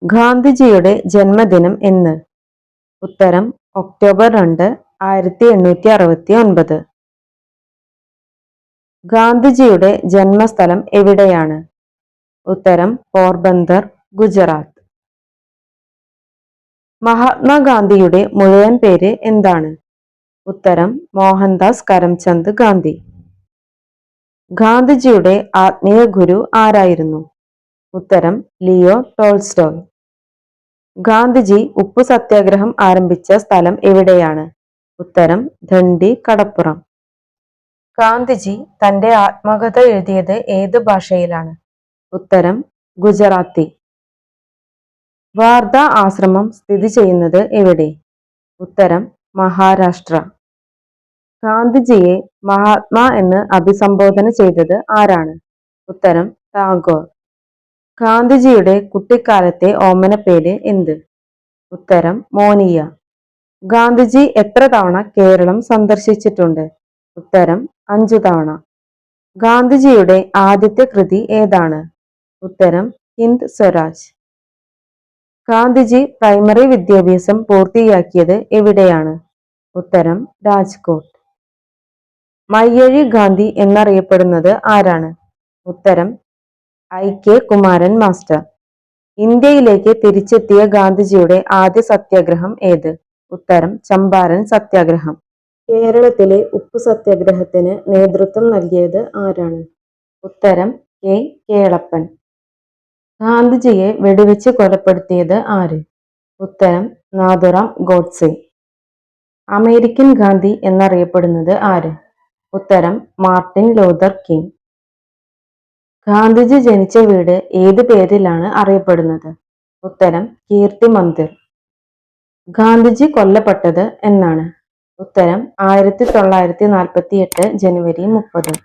ഗാന്ധിജിയുടെ ജന്മദിനം എന്ന്? ഉത്തരം ഒക്ടോബർ 2, 1869. ഗാന്ധിജിയുടെ ജന്മസ്ഥലം എവിടെയാണ്? ഉത്തരം പോർബന്ദർ, ഗുജറാത്ത്. മഹാത്മാഗാന്ധിയുടെ മുഴുവൻ പേര് എന്താണ്? ഉത്തരം മോഹൻദാസ് കരംചന്ദ് ഗാന്ധി. ഗാന്ധിജിയുടെ ആത്മീയ ഗുരു ആരായിരുന്നു? ഉത്തരം ലിയോ ടോൾസ്റ്റോയ്. ഗാന്ധിജി ഉപ്പു സത്യാഗ്രഹം ആരംഭിച്ച സ്ഥലം എവിടെയാണ്? ഉത്തരം ദണ്ഡി കടപ്പുറം. ഗാന്ധിജി തന്റെ ആത്മകഥ എഴുതിയത് ഏത് ഭാഷയിലാണ്? ഉത്തരം ഗുജറാത്തി. വാർധ ആശ്രമം സ്ഥിതി ചെയ്യുന്നത് എവിടെ? ഉത്തരം മഹാരാഷ്ട്ര. ഗാന്ധിജിയെ മഹാത്മാ എന്ന് അഭിസംബോധന ചെയ്തത് ആരാണ്? ഉത്തരം ടാഗോർ. ഗാന്ധിജിയുടെ കുട്ടിക്കാലത്തെ ഓമനപ്പേര് എന്ത്? ഉത്തരം മോനിയ. ഗാന്ധിജി എത്ര തവണ കേരളം സന്ദർശിച്ചിട്ടുണ്ട്? ഉത്തരം 5 തവണ. ഗാന്ധിജിയുടെ ആദ്യത്തെ കൃതി ഏതാണ്? ഉത്തരം ഹിന്ദ് സ്വരാജ്. ഗാന്ധിജി പ്രൈമറി വിദ്യാഭ്യാസം പൂർത്തിയാക്കിയത് എവിടെയാണ്? ഉത്തരം രാജ്കോട്ട്. മയ്യഴി ഗാന്ധി എന്നറിയപ്പെടുന്നത് ആരാണ്? ഉത്തരം IK കുമാരൻ മാസ്റ്റർ. ഇന്ത്യയിലേക്ക് തിരിച്ചെത്തിയ ഗാന്ധിജിയുടെ ആദ്യ സത്യാഗ്രഹം ഏത്? ഉത്തരം ചമ്പാരൻ സത്യാഗ്രഹം. കേരളത്തിലെ ഉപ്പു സത്യാഗ്രഹത്തിന് നേതൃത്വം നൽകിയത് ആരാണ്? ഉത്തരം K കേളപ്പൻ. ഗാന്ധിജിയെ വെടിവെച്ച് കൊലപ്പെടുത്തിയത് ആര്? ഉത്തരം നാഥുറാം ഗോഡ്സെ. അമേരിക്കൻ ഗാന്ധി എന്നറിയപ്പെടുന്നത് ആര്? ഉത്തരം മാർട്ടിൻ ലൂതർ കിങ്. ഗാന്ധിജി ജനിച്ച വീട് ഏത് പേരിലാണ് അറിയപ്പെടുന്നത്? ഉത്തരം കീർത്തി മന്ദിർ. ഗാന്ധിജി കൊല്ലപ്പെട്ടത് എന്നാണ്? ഉത്തരം 1948 ജനുവരി 30.